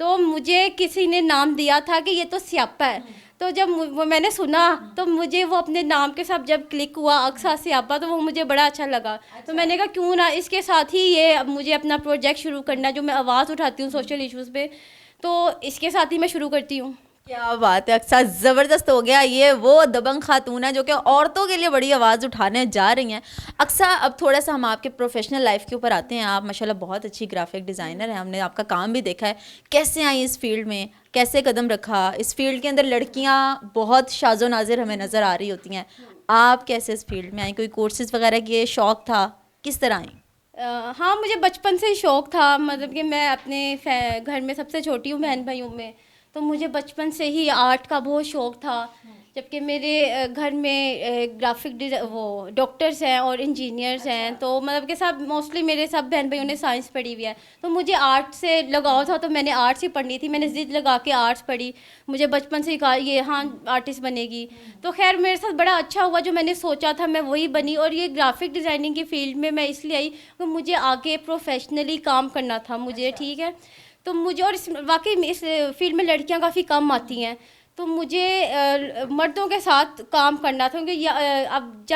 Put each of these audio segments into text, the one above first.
تو مجھے کسی نے نام دیا تھا کہ یہ تو سیاپا ہے. تو جب میں نے سنا تو مجھے وہ اپنے نام کے ساتھ جب کلک ہوا اقصیٰ سیاپا, تو وہ مجھے بڑا اچھا لگا. تو میں نے کہا کیوں نہ اس کے ساتھ ہی یہ مجھے اپنا پروجیکٹ شروع کرنا ہے, جو میں آواز اٹھاتی ہوں سوشل ایشوز پہ, تو اس کے ساتھ ہی میں شروع کرتی ہوں. کیا بات ہے اقصیٰ, زبردست ہو گیا. یہ وہ دبنگ خاتون ہے جو کہ عورتوں کے لیے بڑی آواز اٹھانے جا رہی ہیں. اقصیٰ اب تھوڑا سا ہم آپ کے پروفیشنل لائف کے اوپر آتے ہیں. آپ ماشاءاللہ بہت اچھی گرافک ڈیزائنر ہیں, ہم نے آپ کا کام بھی دیکھا ہے. کیسے آئیں اس فیلڈ میں, کیسے قدم رکھا اس فیلڈ کے اندر؟ لڑکیاں بہت شاذ و نادر ہمیں نظر آ رہی ہوتی ہیں, آپ کیسے اس فیلڈ میں آئیں؟ کوئی کورسز وغیرہ کیے, شوق تھا, کس طرح آئیں؟ ہاں مجھے بچپن سے ہی شوق تھا, مطلب کہ میں اپنے گھر میں سب سے چھوٹی ہوں بہن بھائیوں میں, تو مجھے بچپن سے ہی آرٹ کا بہت شوق تھا. جبکہ میرے گھر میں گرافک وہ ڈاکٹرس ہیں اور انجینئرس ہیں, تو مطلب کہ سب موسٹلی میرے سب بہن بھائیوں نے سائنس پڑھی ہوئی ہے. تو مجھے آرٹ سے لگاؤ تھا, تو میں نے آرٹس ہی پڑھنی تھی. میں نے ضد لگا کے آرٹس پڑھی. مجھے بچپن سے ہی کہا یہ ہاں آرٹسٹ بنے گی. تو خیر میرے ساتھ بڑا اچھا ہوا, جو میں نے سوچا تھا میں وہی بنی. اور یہ گرافک ڈیزائننگ کی فیلڈ میں اس لیے آئی کہ مجھے آگے پروفیشنلی کام کرنا تھا مجھے, ٹھیک ہے. تو مجھے, اور واقعی اس فیلڈ میں لڑکیاں کافی کم آتی ہیں, تو مجھے مردوں کے ساتھ کام کرنا تھا. کیونکہ اب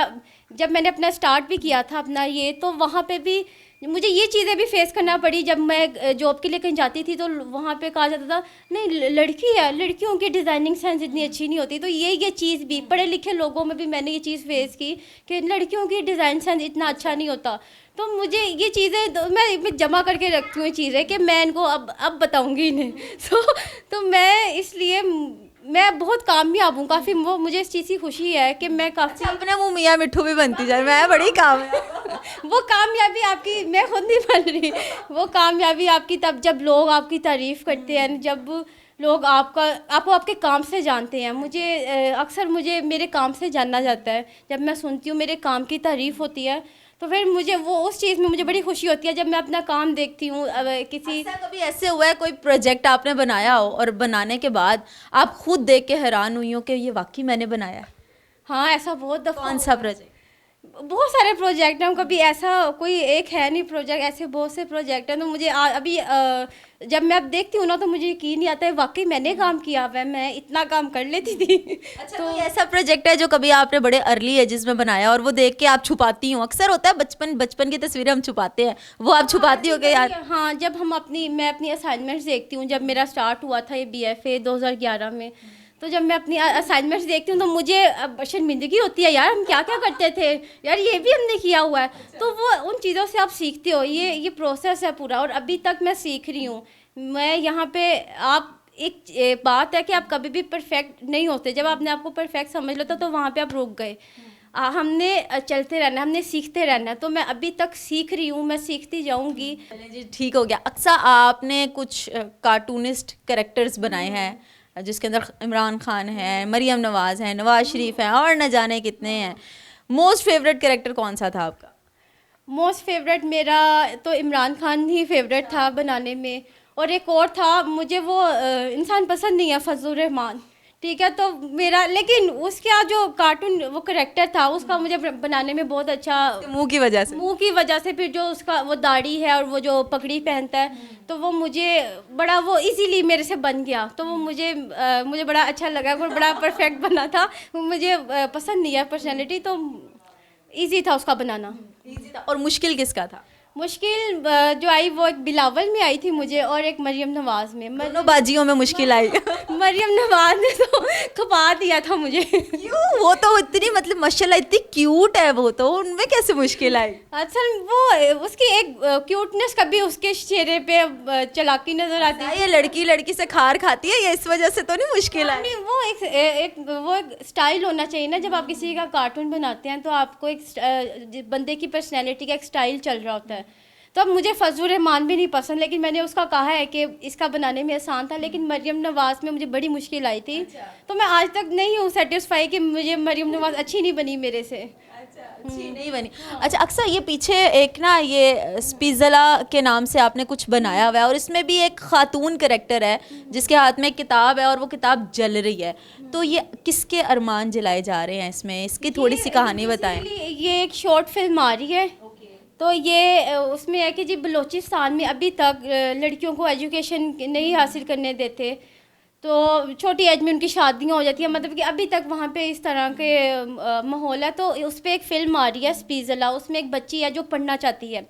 جب میں نے اپنا اسٹارٹ بھی کیا تھا اپنا یہ, تو وہاں پہ بھی مجھے یہ چیزیں بھی فیس کرنا پڑی. جب میں جاب کے لیے کہیں جاتی تھی تو وہاں پہ کہا جاتا تھا نہیں لڑکی ہے, لڑکیوں کی ڈیزائننگ سینس اتنی اچھی نہیں ہوتی. تو یہ چیز بھی پڑھے لکھے لوگوں میں بھی میں نے یہ چیز فیس کی کہ لڑکیوں کی ڈیزائن سینس اتنا اچھا نہیں ہوتا. تو مجھے یہ چیزیں میں جمع کر کے رکھتی ہوں, یہ چیزیں کہ میں ان کو اب بتاؤں گی انہیں. تو میں اس لیے میں بہت کامیاب ہوں کافی. وہ مجھے اس چیز کی خوشی ہے کہ میں کافی اپنے منہ میاں مٹھو بھی بنتی جائے, میں بڑی کامیاب. وہ کامیابی آپ کی میں خود نہیں بن رہی, وہ کامیابی آپ کی تب جب لوگ آپ کی تعریف کرتے ہیں, جب لوگ آپ کو آپ کے کام سے جانتے ہیں. اکثر مجھے میرے کام سے جانا جاتا ہے. جب میں سنتی ہوں میرے کام کی تعریف ہوتی ہے, تو پھر مجھے وہ اس چیز میں مجھے بڑی خوشی ہوتی ہے جب میں اپنا کام دیکھتی ہوں. کبھی ایسے ہوا ہے کوئی پروجیکٹ آپ نے بنایا ہو اور بنانے کے بعد آپ خود دیکھ کے حیران ہوئی ہو کہ یہ واقعی میں نے بنایا ہے؟ ہاں ایسا بہت دفعہ. کون سا پروجیکٹ؟ بہت سارے پروجیکٹ ہیں, کبھی ایسا کوئی ایک ہے نہیں پروجیکٹ, ایسے بہت سے پروجیکٹ ہیں. تو مجھے ابھی جب میں اب دیکھتی ہوں نا, تو مجھے یقین نہیں آتا ہے واقعی میں نے کام کیا ہوا ہے, میں اتنا کام کر لیتی تھی. اچھا, تو ایسا پروجیکٹ ہے جو کبھی آپ نے بڑے ارلی ایجز میں بنایا اور وہ دیکھ کے آپ چھپاتی ہوں؟ اکثر ہوتا ہے بچپن کی تصویریں ہم چھپاتے ہیں, وہ آپ چھپاتی ہو کہ یار؟ ہاں, جب میں اپنی اسائنمنٹس دیکھتی ہوں, جب میرا اسٹارٹ ہوا تھا یہ BFA 2011 میں, تو جب میں اپنی اسائنمنٹس دیکھتی ہوں تو مجھے شرمندگی ہوتی ہے, یار ہم کیا کرتے تھے, یار یہ بھی ہم نے کیا ہوا ہے. تو وہ ان چیزوں سے آپ سیکھتے ہو, یہ پروسیس ہے پورا, اور ابھی تک میں سیکھ رہی ہوں. میں یہاں پہ آپ ایک بات ہے کہ آپ کبھی بھی پرفیکٹ نہیں ہوتے. جب آپ نے آپ کو پرفیکٹ سمجھ لیتا تو وہاں پہ آپ رک گئے. ہم نے چلتے رہنا, ہم نے سیکھتے رہنا. تو میں ابھی تک سیکھ رہی ہوں, میں سیکھتی جاؤں گی. جی ٹھیک ہو گیا. اقصیٰ آپ نے کچھ کارٹونسٹ کریکٹرز بنائے ہیں جس کے اندر عمران خان ہے, مریم نواز ہیں, نواز شریف ہیں, اور نہ جانے کتنے ہیں. موسٹ فیوریٹ کریکٹر کون سا تھا آپ کا؟ موسٹ فیوریٹ میرا تو عمران خان ہی فیوریٹ تھا بنانے میں. اور ایک اور تھا, مجھے وہ انسان پسند نہیں ہے, فضل الرحمان, ٹھیک ہے. تو میرا لیکن اس کا جو کارٹون وہ کریکٹر تھا اس کا مجھے بنانے میں بہت اچھا, منہ کی وجہ سے پھر جو اس کا وہ داڑھی ہے اور وہ جو پگڑی پہنتا ہے, تو وہ مجھے بڑا وہ ایزیلی میرے سے بن گیا. تو وہ مجھے بڑا اچھا لگا, وہ بڑا پرفیکٹ بنا تھا. مجھے پسند نہیں ہے پرسنالٹی, تو ایزی تھا اس کا بنانا. اور مشکل کس کا تھا؟ مشکل جو آئی وہ ایک بلاول میں آئی تھی مجھے, اور ایک مریم نواز میں. دونوں باجیوں میں مشکل آئی. مریم نواز نے تو کھپا دیا تھا مجھے. کیوں؟ وہ تو اتنی مطلب ماشاءاللہ اتنی کیوٹ ہے, وہ تو ان میں کیسے مشکل آئی؟ اصل وہ اس کی ایک کیوٹنس کبھی اس کے چہرے پہ چلاکی نظر آتی ہے. یہ لڑکی سے کھار کھاتی ہے, یہ اس وجہ سے تو نہیں مشکل آئی. وہ ایک اسٹائل ہونا چاہیے نا. جب آپ کسی کا کارٹون بناتے ہیں تو آپ کو ایک بندے کی پرسنالٹی کا ایک اسٹائل چل رہا ہوتا ہے. تو اب مجھے فضل الرحمان بھی نہیں پسند, لیکن میں نے اس کا کہا ہے کہ اس کا بنانے میں آسان تھا, لیکن مریم نواز میں مجھے بڑی مشکل آئی تھی. تو میں آج تک نہیں ہوں سیٹسفائی کہ مجھے مریم نواز اچھی نہیں بنی میرے سے. اچھی نہیں بنی. اچھا اقصیٰ, یہ پیچھے ایک نا یہ اسپیزلا کے نام سے آپ نے کچھ بنایا ہوا ہے, اور اس میں بھی ایک خاتون کریکٹر ہے جس کے ہاتھ میں ایک کتاب ہے اور وہ کتاب جل رہی ہے. تو یہ کس کے ارمان جلائے جا رہے ہیں اس میں؟ اس کی تھوڑی سی کہانی بتائیں. یہ ایک شارٹ فلم آ رہی ہے, تو یہ اس میں ہے کہ جی بلوچستان میں ابھی تک لڑکیوں کو ایجوکیشن نہیں حاصل کرنے دیتے, تو چھوٹی ایج میں ان کی شادیاں ہو جاتی ہیں, مطلب کہ ابھی تک وہاں پہ اس طرح کے ماحول ہے. تو اس پہ ایک فلم آ رہی ہے اسپیزلا, اس میں ایک بچی ہے جو پڑھنا چاہتی ہے,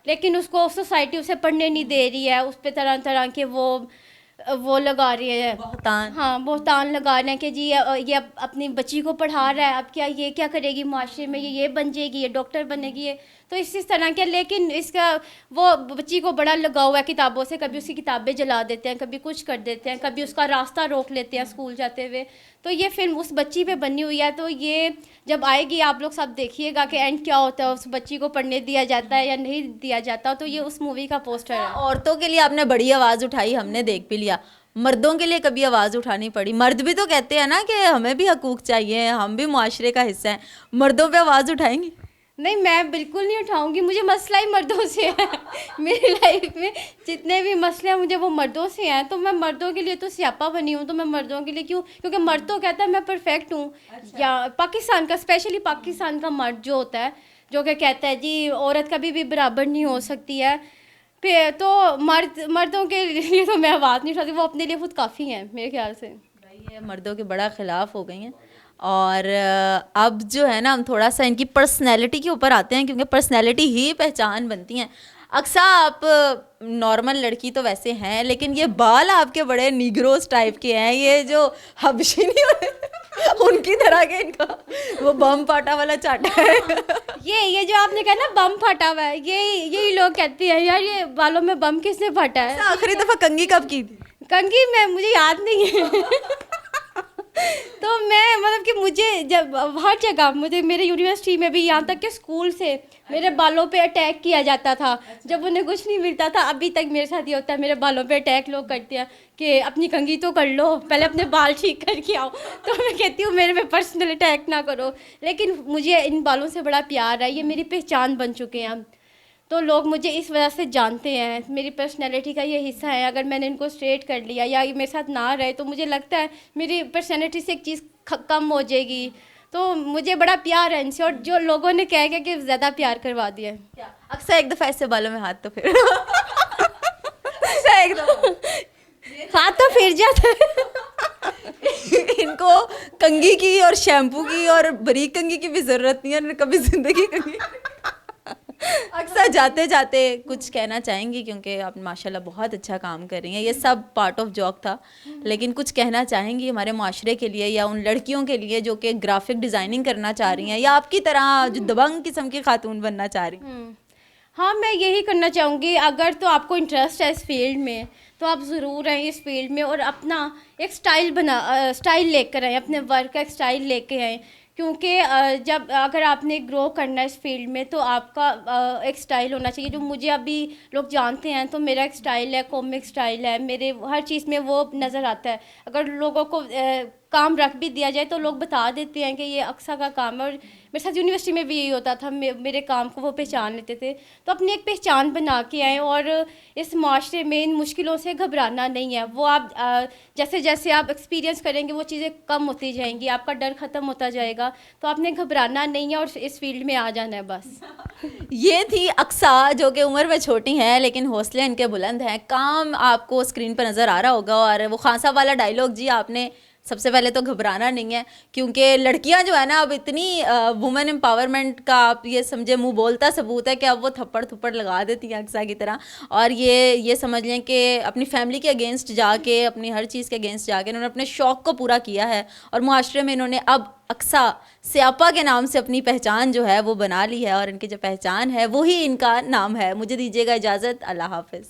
لیکن اس کو سوسائٹی اسے پڑھنے نہیں دے رہی ہے, اس پہ طرح طرح کے وہ لگا رہے ہیں بہتان. ہاں بہتان لگا رہے ہیں کہ جی یہ اپنی بچی کو پڑھا رہا ہے, اب کیا یہ کیا کرے گی معاشرے میں, یہ بن جائے گی, یہ ڈاکٹر بنے گی, یہ تو اس طرح کے. لیکن اس کا وہ بچی کو بڑا لگاؤ ہے کتابوں سے, کبھی اس کی کتابیں جلا دیتے ہیں, کبھی کچھ کر دیتے ہیں, کبھی اس کا راستہ روک لیتے ہیں اسکول جاتے ہوئے. تو یہ فلم اس بچی پہ بنی ہوئی ہے. تو یہ جب آئے گی آپ لوگ سب دیکھیے گا کہ اینڈ کیا ہوتا ہے, اس بچی کو پڑھنے دیا جاتا ہے یا نہیں دیا جاتا. تو یہ اس مووی کا پوسٹر ہے. عورتوں کے لیے آپ نے بڑی آواز اٹھائی, ہم نے دیکھ بھی لیا. مردوں کے لیے کبھی آواز اٹھانی پڑی؟ مرد بھی تو کہتے ہیں نا کہ ہمیں بھی حقوق چاہیے, ہم بھی معاشرے کا حصہ ہیں. مردوں پہ آواز اٹھائیں گی؟ نہیں, میں بالکل نہیں اٹھاؤں گی, مجھے مسئلہ ہی مردوں سے ہے. میری لائف میں جتنے بھی مسئلے ہیں مجھے وہ مردوں سے ہیں. تو میں مردوں کے لیے تو سیاپا بنی ہوں, تو میں مردوں کے لیے کیوں, کیونکہ مرد تو کہتا ہے میں پرفیکٹ ہوں. یا پاکستان کا, اسپیشلی پاکستان کا مرد جو ہوتا ہے, جو کہ کہتا ہے جی عورت کبھی بھی برابر نہیں ہو سکتی ہے, پھر تو مردوں کے لیے تو میں آواز نہیں اٹھاتی, وہ اپنے لیے خود کافی ہیں میرے خیال سے. یہ مردوں کے بڑا خلاف ہو گئی ہیں. اور اب جو ہے نا ہم تھوڑا سا ان کی پرسنالٹی کے اوپر آتے ہیں, کیونکہ پرسنالٹی ہی پہچان بنتی ہیں. اکثر آپ نارمل لڑکی تو ویسے ہیں, لیکن یہ بال آپ کے بڑے نیگروز ٹائپ کے ہیں, یہ جو حبشی نہیں ہوتے ان کی طرح کے, ان کا وہ بم پاٹا والا چاٹا ہے. یہ جو آپ نے کہا نا بم پھاٹا ہوا ہے, یہی لوگ کہتے ہیں یار یہ بالوں میں بم کس نے پھاٹا ہے. آخری دفعہ کنگھی کب کی تھی؟ کنگھی میں مجھے یاد نہیں ہے. تو میں مطلب کہ مجھے جب ہر جگہ, مجھے میرے یونیورسٹی میں بھی, یہاں تک کہ اسکول سے میرے بالوں پہ اٹیک کیا جاتا تھا جب انہیں کچھ نہیں ملتا تھا. ابھی تک میرے ساتھ یہ ہوتا ہے, میرے بالوں پہ اٹیک لوگ کرتے ہیں کہ اپنی کنگھی تو کر لو, پہلے اپنے بال ٹھیک کر کے آؤ. تو میں کہتی ہوں میرے پہ پرسنل اٹیک نہ کرو, لیکن مجھے ان بالوں سے بڑا پیار ہے, یہ میری پہچان بن چکے ہیں. تو لوگ مجھے اس وجہ سے جانتے ہیں, میری پرسنالٹی کا یہ حصہ ہے. اگر میں نے ان کو اسٹریٹ کر لیا یا یہ میرے ساتھ نہ رہے تو مجھے لگتا ہے میری پرسنالٹی سے ایک چیز کم ہو جائے گی. تو مجھے بڑا پیار ہے ان سے, اور جو لوگوں نے کہہ کے کہ زیادہ پیار کروا دیا ہے. اکثر ایک دفعہ ایسے بالوں میں ہاتھ تو پھر ایک دفعہ ہاتھ تو پھر جاتا ہے. ان کو کنگھی کی اور شیمپو کی اور بریک کنگھی کی بھی ضرورت نہیں ہے, کبھی زندگی کنگھی. اکثر جاتے جاتے کچھ کہنا چاہیں گی, کیونکہ آپ ماشاءاللہ بہت اچھا کام کر رہی ہیں, یہ سب پارٹ آف جوک تھا, لیکن کچھ کہنا چاہیں گی ہمارے معاشرے کے لیے یا ان لڑکیوں کے لیے جو کہ گرافک ڈیزائننگ کرنا چاہ رہی ہیں یا آپ کی طرح جو دبنگ قسم کی خاتون بننا چاہ رہی ہیں؟ ہاں, میں یہی کرنا چاہوں گی, اگر تو آپ کو انٹرسٹ ہے اس فیلڈ میں تو آپ ضرور رہیں اس فیلڈ میں, اور اپنا ایک اسٹائل لے کر آئیں, اپنے ورک کا ایک اسٹائل لے کے آئیں. کیونکہ جب اگر آپ نے گرو کرنا ہے اس فیلڈ میں تو آپ کا ایک اسٹائل ہونا چاہیے. جو مجھے ابھی لوگ جانتے ہیں تو میرا ایک اسٹائل ہے, کومک اسٹائل ہے, میرے ہر چیز میں وہ نظر آتا ہے. اگر لوگوں کو کام رکھ بھی دیا جائے تو لوگ بتا دیتے ہیں کہ یہ اقصیٰ کا کام ہے. اور میرے ساتھ یونیورسٹی میں بھی یہی ہوتا تھا, میرے کام کو وہ پہچان لیتے تھے. تو اپنی ایک پہچان بنا کے آئیں, اور اس معاشرے میں ان مشکلوں سے گھبرانا نہیں ہے. وہ آپ جیسے جیسے آپ ایکسپیرینس کریں گے وہ چیزیں کم ہوتی جائیں گی, آپ کا ڈر ختم ہوتا جائے گا. تو آپ نے گھبرانا نہیں ہے اور اس فیلڈ میں آ جانا ہے بس. یہ تھی اقصیٰ, جو کہ عمر میں چھوٹی ہیں لیکن حوصلے ان کے بلند ہیں. کام آپ کو اسکرین پر نظر آ رہا ہوگا, اور وہ خان صاحب والا ڈائلاگ, جی آپ نے سب سے پہلے تو گھبرانا نہیں ہے, کیونکہ لڑکیاں جو ہے نا اب اتنی وومن امپاورمنٹ کا آپ یہ سمجھے منہ بولتا ثبوت ہے کہ اب وہ تھپڑ لگا دیتی ہیں اقصیٰ کی طرح. اور یہ سمجھ لیں کہ اپنی فیملی کے اگینسٹ جا کے, اپنی ہر چیز کے اگینسٹ جا کے انہوں نے اپنے شوق کو پورا کیا ہے, اور معاشرے میں انہوں نے اب اقصیٰ سیاپا کے نام سے اپنی پہچان جو ہے وہ بنا لی ہے, اور ان کی جو پہچان ہے وہی ان کا نام ہے. مجھے دیجیے گا اجازت, اللہ حافظ.